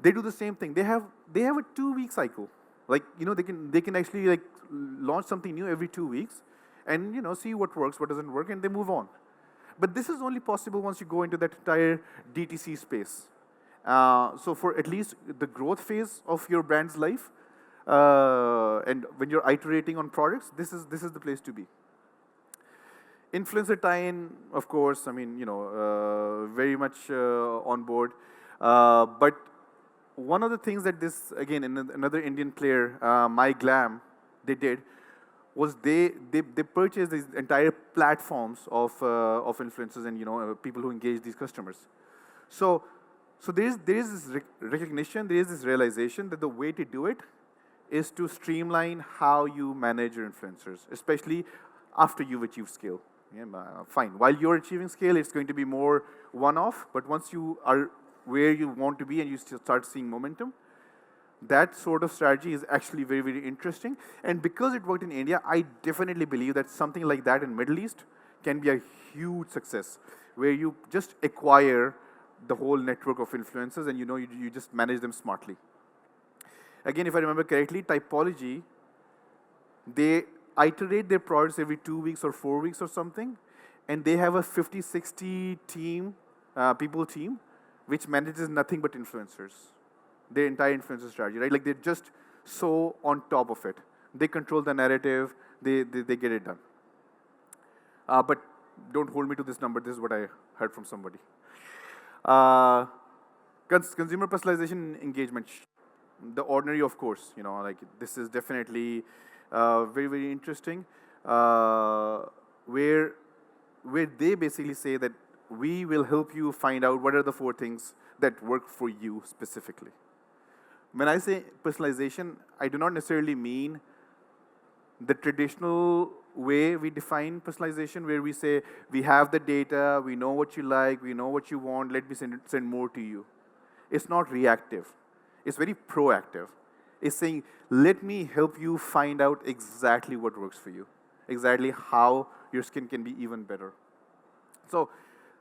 They do the same thing. They have a 2-week cycle. Like, you know, they can actually like launch something new every 2 weeks, and, you know, see what works, what doesn't work, and they move on. But this is only possible once you go into that entire DTC space. So for at least the growth phase of your brand's life, and when you're iterating on products, this is the place to be. Influencer tie-in, of course, I mean, you know, very much on board. But one of the things that this, again, another Indian player, My Glam, they did, was they purchased these entire platforms of influencers and, you know, people who engage these customers. So there is this recognition, there is this realization that the way to do it is to streamline how you manage your influencers, especially after you've achieved scale. Yeah, fine. While you're achieving scale, it's going to be more one-off, but once you are where you want to be and you start seeing momentum, that sort of strategy is actually very, very interesting. And because it worked in India, I definitely believe that something like that in Middle East can be a huge success, where you just acquire the whole network of influencers and, you know, you just manage them smartly. Again, if I remember correctly, Typology, they iterate their products every 2 weeks or 4 weeks or something, and they have a 50, 60 people team, which manages nothing but influencers. Their entire influencer strategy, right? Like they're just so on top of it. They control the narrative, they get it done. But don't hold me to this number, this is what I heard from somebody. Consumer personalization engagement. The ordinary, of course, you know, like this is definitely very, very interesting, where they basically say that we will help you find out what are the 4 things that work for you specifically. When I say personalization, I do not necessarily mean the traditional way we define personalization, where we say, we have the data, we know what you like, we know what you want, let me send more to you. It's not reactive. It's very proactive. It's saying, let me help you find out exactly what works for you, exactly how your skin can be even better. So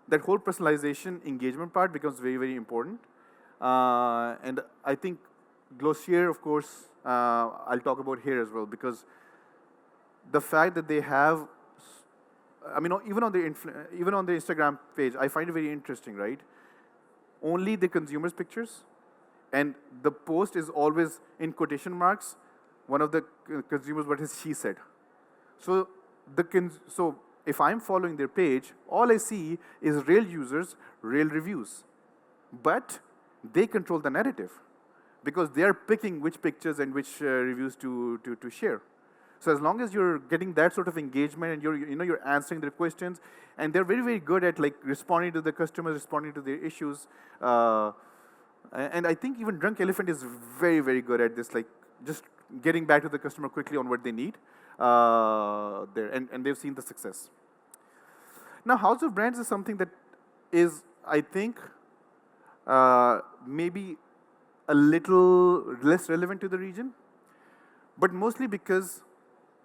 that whole personalization engagement part becomes very, very important. And I think Glossier, of course, I'll talk about here as well, because the fact that they have, I mean, even on the Instagram page, I find it very interesting, right? Only the consumer's pictures, and the post is always in quotation marks, one of the consumers, what she said. So if I'm following their page, all I see is real users, real reviews. But they control the narrative, because they are picking which pictures and which reviews to share. So as long as you're getting that sort of engagement and you're answering their questions, and they're very, very good at like responding to the customers, responding to their issues. And I think even Drunk Elephant is very, very good at this, like just getting back to the customer quickly on what they need there, and they've seen the success. Now, House of Brands is something that is, I think, maybe a little less relevant to the region, but mostly because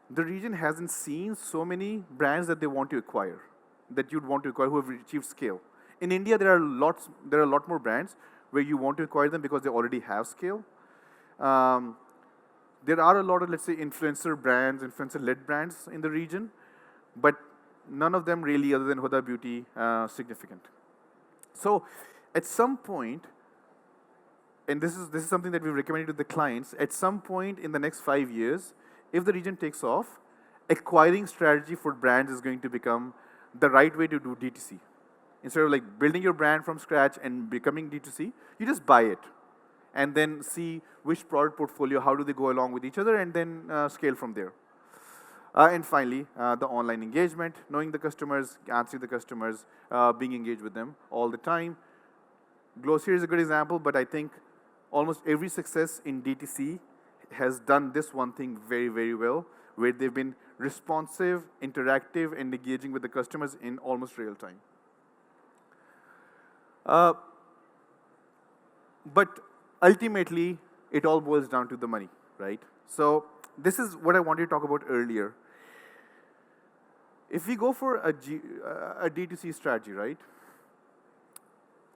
the region hasn't seen so many brands that they want to acquire, that you'd want to acquire who have achieved scale. In India, there are a lot more brands where you want to acquire them because they already have scale. There are a lot of, let's say, influencer brands, influencer-led brands in the region, but none of them really, other than Huda Beauty, significant. So at some point, and this is something that we've recommended to the clients, at some point in the next 5 years, if the region takes off, acquiring strategy for brands is going to become the right way to do DTC. Instead of like building your brand from scratch and becoming D2C, you just buy it and then see which product portfolio, how do they go along with each other, and then scale from there. And finally, the online engagement, knowing the customers, answering the customers, being engaged with them all the time. Glossier is a good example, but I think almost every success in DTC has done this one thing very, very well, where they've been responsive, interactive, and engaging with the customers in almost real time. But ultimately, it all boils down to the money, right? So this is what I wanted to talk about earlier. If we go for a D2C strategy, right?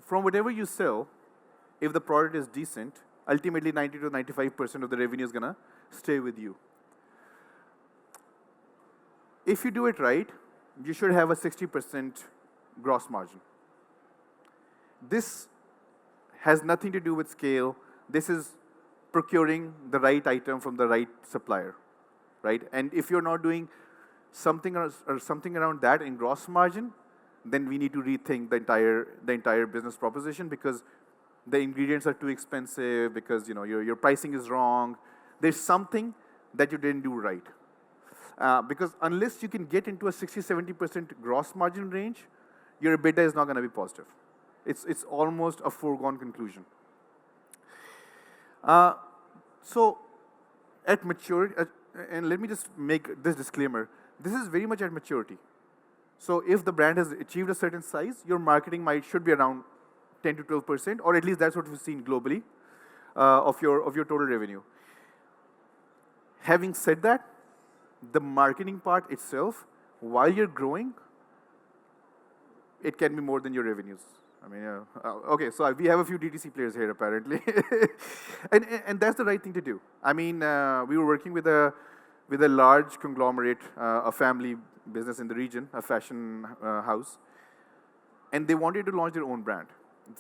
From whatever you sell, if the product is decent, ultimately 90 to 95% of the revenue is gonna stay with you. If you do it right, you should have a 60% gross margin. This has nothing to do with scale. This is procuring the right item from the right supplier, right? And if you're not doing something or something around that in gross margin, then we need to rethink the entire business proposition, because the ingredients are too expensive, because your pricing is wrong. There's something that you didn't do right. Because unless you can get into a 60-70% gross margin range, your EBITDA is not going to be positive. It's almost a foregone conclusion. So at maturity, and let me just make this disclaimer, this is very much at maturity. So if the brand has achieved a certain size, your marketing should be around 10 to 12%, or at least that's what we've seen globally, of your total revenue. Having said that, the marketing part itself, while you're growing, it can be more than your revenues. I mean, okay, so we have a few DTC players here apparently, and that's the right thing to do. I mean, we were working with a large conglomerate, a family business in the region, a fashion house, and they wanted to launch their own brand.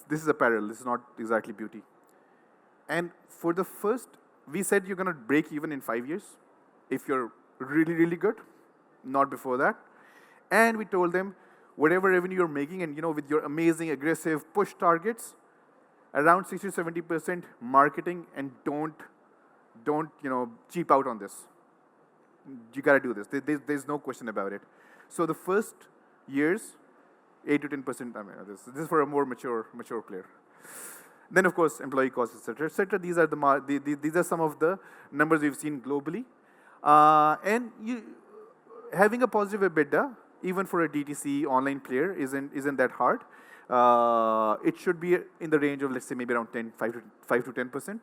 This is apparel. This is not exactly beauty. And for the first, we said you're going to break even in 5 years if you're really, really good, not before that. And we told them, whatever revenue you're making, and with your amazing, aggressive push targets, around 60-70% marketing, and don't cheap out on this. You gotta do this. There's no question about it. So the first years, 8 to 10%. I mean, this is for a more mature player. Then of course, employee costs, etc., etc. These are some of the numbers we've seen globally, and having a positive EBITDA, even for a DTC online player, isn't that hard. It should be in the range of, let's say, maybe around 5 to 10%.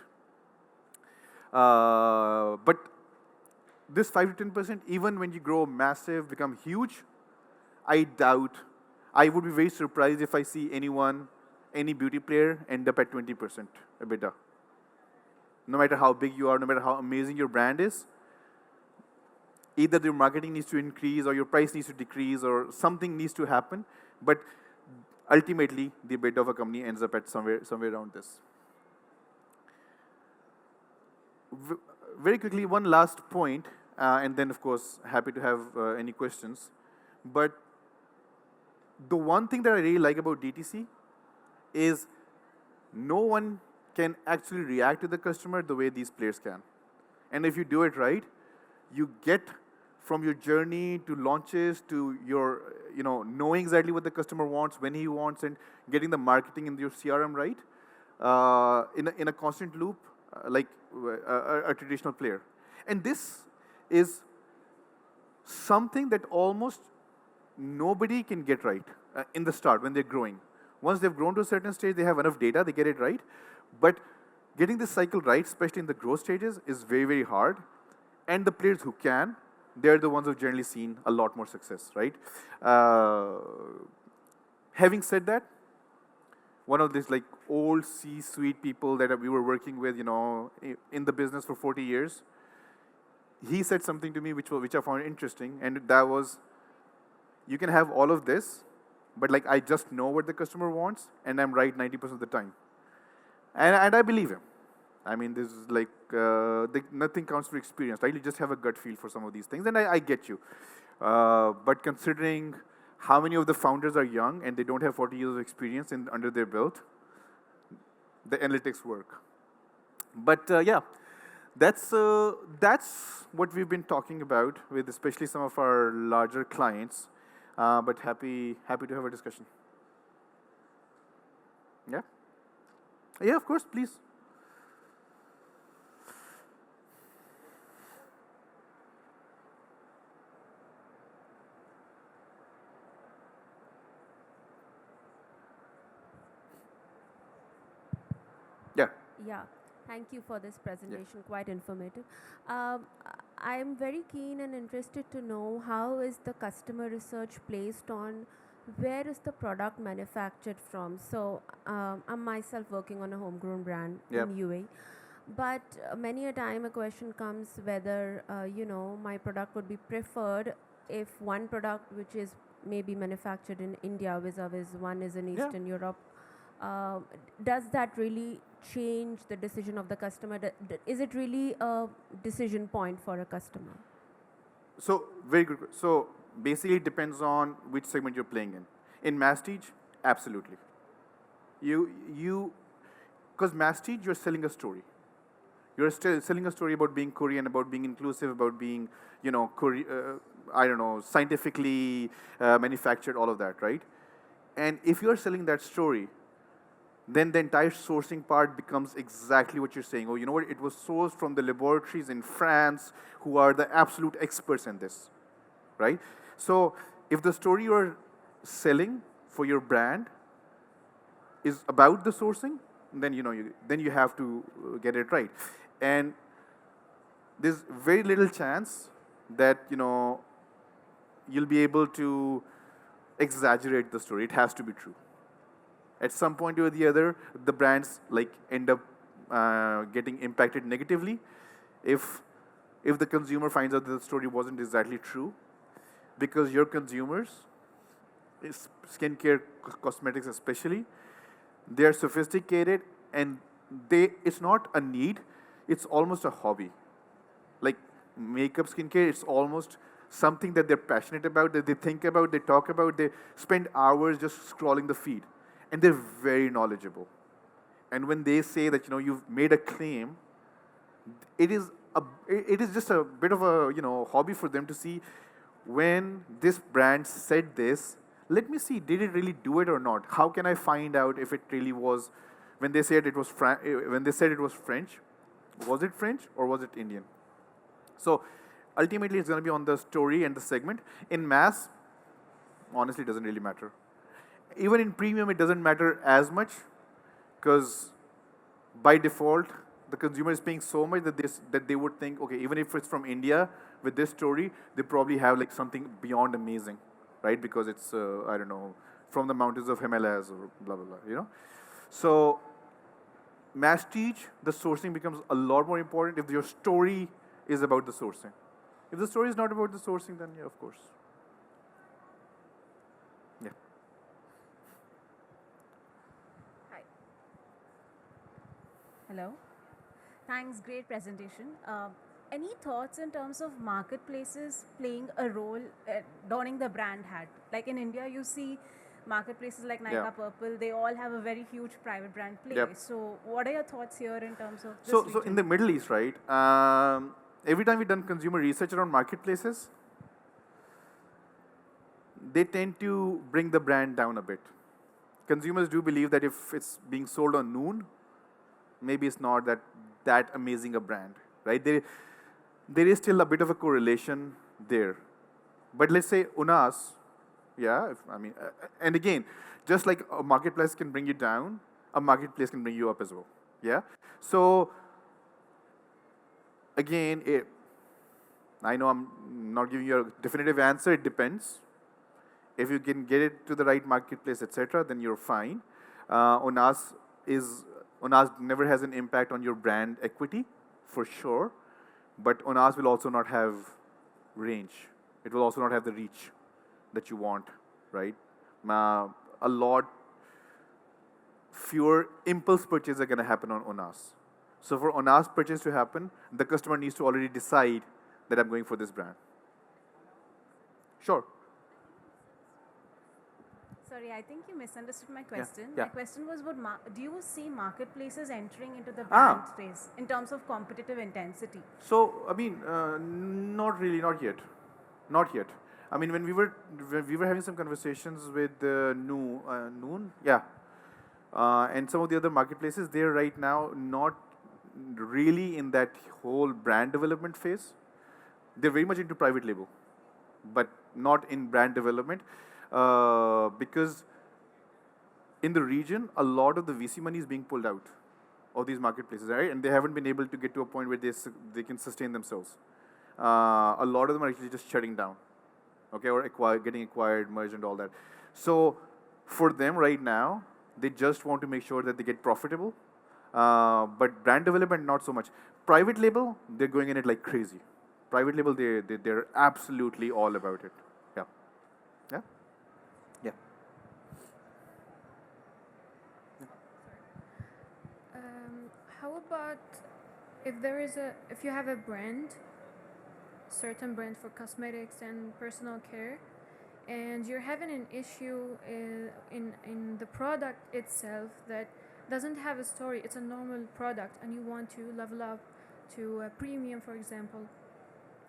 But this 5 to 10%, even when you grow massive, become huge, I would be very surprised if I see any beauty player end up at 20% EBITDA. No matter how big you are, no matter how amazing your brand is, either your marketing needs to increase, or your price needs to decrease, or something needs to happen. But ultimately, the EBITDA of a company ends up at somewhere around this. Very quickly, one last point, and then of course, happy to have any questions. But the one thing that I really like about DTC is no one can actually react to the customer the way these players can. And if you do it right, you get from your journey to launches to your, knowing exactly what the customer wants, when he wants, and getting the marketing in your CRM right, in a constant loop, like a traditional player. And this is something that almost nobody can get right in the start when they're growing. Once they've grown to a certain stage, they have enough data, they get it right. But getting this cycle right, especially in the growth stages, is very, very hard. And the players who can, they're the ones who've generally seen a lot more success, right? Having said that, one of these like old C-suite people that we were working with, in the business for 40 years, he said something to me which I found interesting, and that was, you can have all of this, but like I just know what the customer wants, and I'm right 90% of the time. And I believe him. I mean, this is like, nothing counts for experience, right? You just have a gut feel for some of these things, and I get you. But considering how many of the founders are young and they don't have 40 years of experience under their belt, the analytics work. But yeah, that's what we've been talking about with especially some of our larger clients. But happy to have a discussion. Yeah? Yeah, of course, please. Yeah. Yeah, thank you for this presentation, quite informative. Um, I'm very keen and interested to know how is the customer research placed on where is the product manufactured from. So I'm myself working on a homegrown brand Yep. in UAE. But many a time a question comes whether, my product would be preferred if one product which is maybe manufactured in India vis-a-vis one is in Yeah. Eastern Europe. Does that really change the decision of the customer? Is it really a decision point for a customer? So very good. So basically, it depends on which segment you're playing in. In Masstige, absolutely. Because Masstige, you're selling a story. You're still selling a story about being Korean, about being inclusive, about being, scientifically manufactured, all of that, right? And if you're selling that story, then the entire sourcing part becomes exactly what you're saying. Oh, you know what? It was sourced from the laboratories in France who are the absolute experts in this, right? So if the story you're selling for your brand is about the sourcing, then you have to get it right. And there's very little chance that you'll be able to exaggerate the story. It has to be true. At some point or the other, the brands like end up getting impacted negatively if the consumer finds out that the story wasn't exactly true, because your consumers, skincare, cosmetics especially, they are sophisticated, and it's not a need, it's almost a hobby. Like makeup, skincare, it's almost something that they're passionate about, that they think about, they talk about, they spend hours just scrolling the feed. And they're very knowledgeable. And when they say that you've made a claim, it is just a bit of a hobby for them to see when this brand said this. Let me see, did it really do it or not? How can I find out if it really was? When they said it was French, was it French or was it Indian? So ultimately, it's going to be on the story and the segment. In mass, honestly, it doesn't really matter. Even in premium, it doesn't matter as much, because by default, the consumer is paying so much that they would think, okay, even if it's from India with this story, they probably have like something beyond amazing, right? Because it's I don't know, from the mountains of Himalayas or blah blah blah, So Masstige, the sourcing becomes a lot more important if your story is about the sourcing. If the story is not about the sourcing, then yeah, of course. Yeah. Hi. Hello. Thanks, great presentation. Any thoughts in terms of marketplaces playing a role donning the brand hat? Like in India, you see marketplaces like Nykaa, Yeah. Purple, they all have a very huge private brand play. Yep. So what are your thoughts here in terms of this So region? in the Middle East, right? every time we've done consumer research around marketplaces, they tend to bring the brand down a bit. Consumers do believe that if it's being sold on noon, maybe it's not that amazing a brand, right? There is still a bit of a correlation there. But let's say Unas, yeah, and again, just like a marketplace can bring you down, a marketplace can bring you up as well, yeah? So, again, I know I'm not giving you a definitive answer, it depends. If you can get it to the right marketplace, etc., then you're fine. Unas never has an impact on your brand equity, for sure, but Unas will also not have range. It will also not have the reach that you want, right? A lot fewer impulse purchases are going to happen on Unas. So for Unas purchase to happen, the customer needs to already decide that I'm going for this brand. Sure. Sorry, I think you misunderstood my question. Yeah. My question was, do you see marketplaces entering into the brand space in terms of competitive intensity? So, not really, not yet. Not yet. I mean, when we were having some conversations with Noon, yeah, and some of the other marketplaces, they're right now not really in that whole brand development phase. They're very much into private label, but not in brand development, because in the region, a lot of the VC money is being pulled out of these marketplaces, right? And they haven't been able to get to a point where they can sustain themselves. A lot of them are actually just shutting down, okay, or getting acquired, merged, and all that. So for them right now, they just want to make sure that they get profitable, but brand development, not so much. Private label, they're going in it like crazy. Private label, they're absolutely all about it. Yeah. Yeah? Yeah. How about if you have a certain brand for cosmetics and personal care, and you're having an issue in the product itself that doesn't have a story, it's a normal product, and you want to level up to a premium, for example,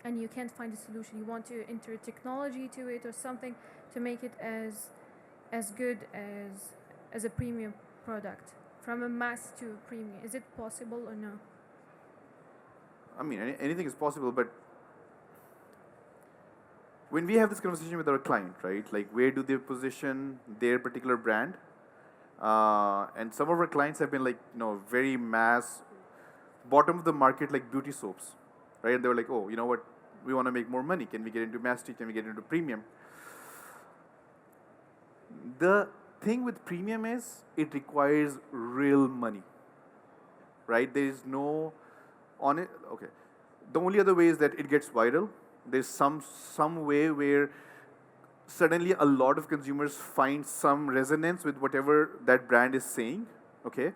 and you can't find a solution, you want to enter technology to it or something to make it as good as a premium product, from a mass to a premium. Is it possible or no? I mean, anything is possible, but when we have this conversation with our client, right, like where do they position their particular brand? And some of our clients have been like, very mass, bottom of the market, like beauty soaps, right? And they were like, oh, you know what? We want to make more money. Can we get into Masstige? Can we get into premium? The thing with premium is it requires real money, right? There is no on it. Okay, the only other way is that it gets viral. There's some way where suddenly a lot of consumers find some resonance with whatever that brand is saying, okay,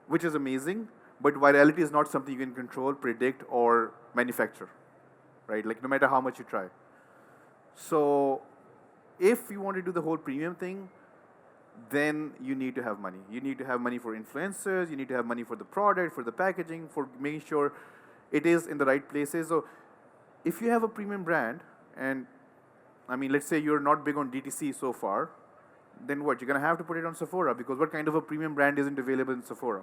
which is amazing. But virality is not something you can control, predict, or manufacture, right? Like no matter how much you try. So if you want to do the whole premium thing, then you need to have money. You need to have money for influencers, you need to have money for the product, for the packaging, for making sure it is in the right places. So if you have a premium brand, and let's say you're not big on DTC so far, then what? You're going to have to put it on Sephora, because what kind of a premium brand isn't available in Sephora,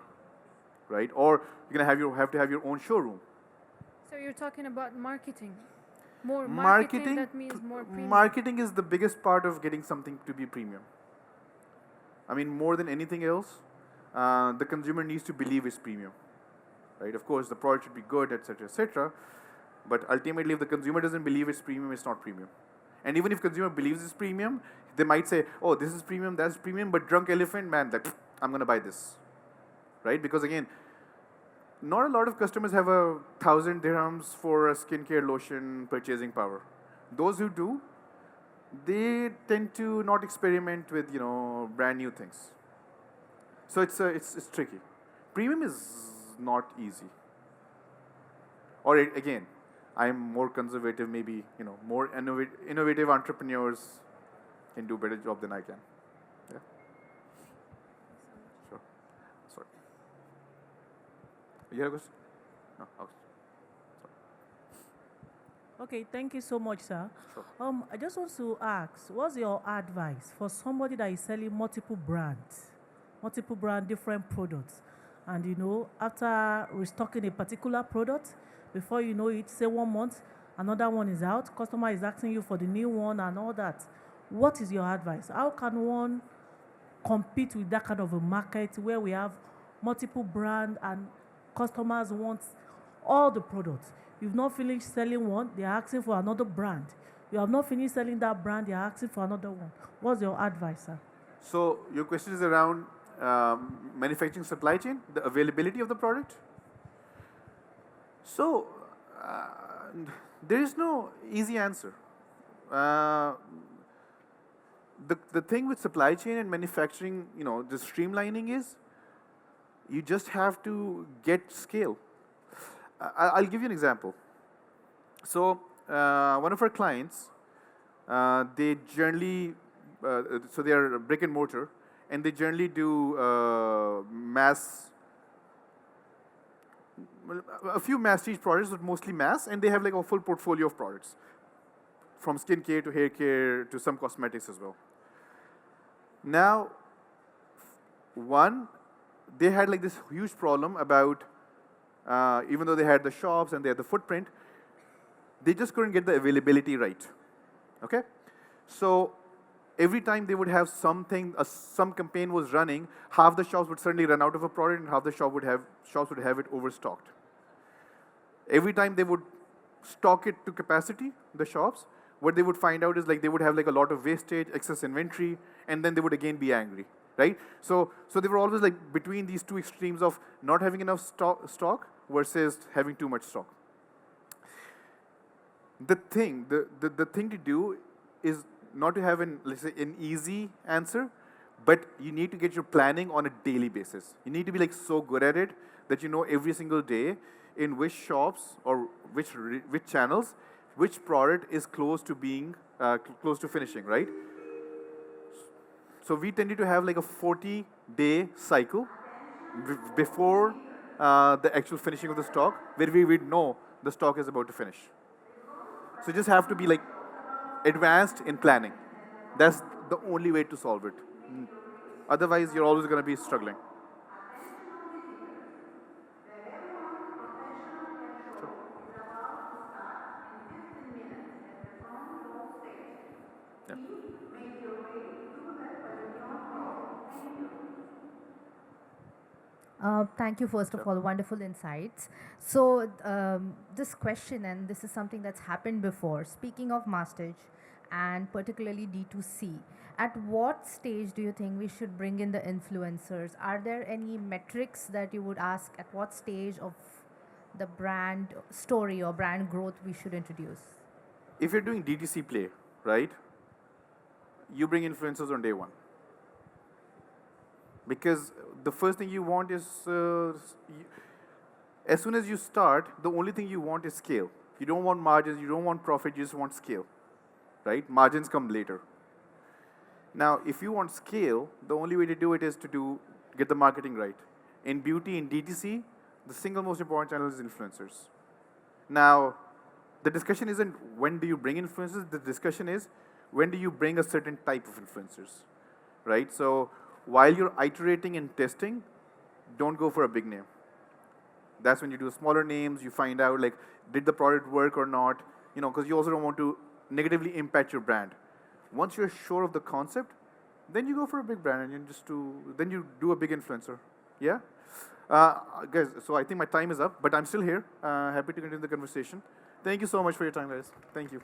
right? Or you're going to have to have your own showroom. So you're talking about marketing. More marketing, that means more premium. Marketing is the biggest part of getting something to be premium. More than anything else, the consumer needs to believe it's premium, right? Of course, the product should be good, etc., etc. But ultimately, if the consumer doesn't believe it's premium, it's not premium. And even if consumer believes it's premium, they might say, oh, this is premium, that's premium, but drunk elephant, man, I'm going to buy this, right? Because again, not a lot of customers have 1,000 dirhams for a skincare lotion purchasing power. Those who do, they tend to not experiment with, brand new things. So it's tricky. Premium is not easy. Or again, I'm more conservative, maybe, more innovative entrepreneurs can do a better job than I can. Yeah. Sure. Sorry. You have a question? No. Okay. Sorry. Okay, thank you so much, sir. Sure. I just want to ask, what's your advice for somebody that is selling multiple brand, different products, and after restocking a particular product, before you know it, say 1 month, another one is out, customer is asking you for the new one and all that. What is your advice? How can one compete with that kind of a market where we have multiple brand and customers want all the products? You've not finished selling one, they're asking for another brand. You have not finished selling that brand, they're asking for another one. What's your advice, sir? So your question is around manufacturing supply chain, the availability of the product. So uh, there is no easy answer. Uh, the thing with supply chain and manufacturing, the streamlining is you just have to get scale. I'll give you an example. So one of our clients, they generally, so they are brick and mortar, and they generally do a few masstige products, but mostly mass, and they have like a full portfolio of products, from skincare to hair care to some cosmetics as well. Now, one, they had like this huge problem about, even though they had the shops and they had the footprint, they just couldn't get the availability right. Okay? So every time they would have something, some campaign was running, half the shops would suddenly run out of a product and half the shops would have it overstocked. Every time they would stock it to capacity, the shops, what they would find out is like they would have like a lot of wastage, excess inventory, and then they would again be angry, right? So they were always like between these two extremes of not having enough stock versus having too much stock. The thing to do is not to have let's say an easy answer, but you need to get your planning on a daily basis. You need to be like so good at it that you know every single day in which shops or which channels, which product is close to being close to finishing, right? So we tended to have like a 40-day cycle before the actual finishing of the stock, where we would know the stock is about to finish. So you just have to be like advanced in planning. That's the only way to solve it. Otherwise, you're always going to be struggling. Yeah. Thank you, first of all, wonderful insights. So, this question, and this is something that's happened before, speaking of Masstige and particularly D2C, at what stage do you think we should bring in the influencers? Are there any metrics that you would ask at what stage of the brand story or brand growth we should introduce? If you're doing DTC play, right, you bring influencers on day one. Because the first thing you want is, as soon as you start, the only thing you want is scale. You don't want margins, you don't want profit, you just want scale, right? Margins come later. Now, if you want scale, the only way to do it is to get the marketing right. In beauty, in DTC, the single most important channel is influencers. Now, the discussion isn't when do you bring influencers, the discussion is when do you bring a certain type of influencers, right? So while you're iterating and testing, don't go for a big name. That's when you do smaller names, you find out like, did the product work or not, because you also don't want to negatively impact your brand. Once you're sure of the concept, then you go for a big brand and then you do a big influencer. Yeah? Guys, so I think my time is up, but I'm still here. Happy to continue the conversation. Thank you so much for your time, guys. Thank you.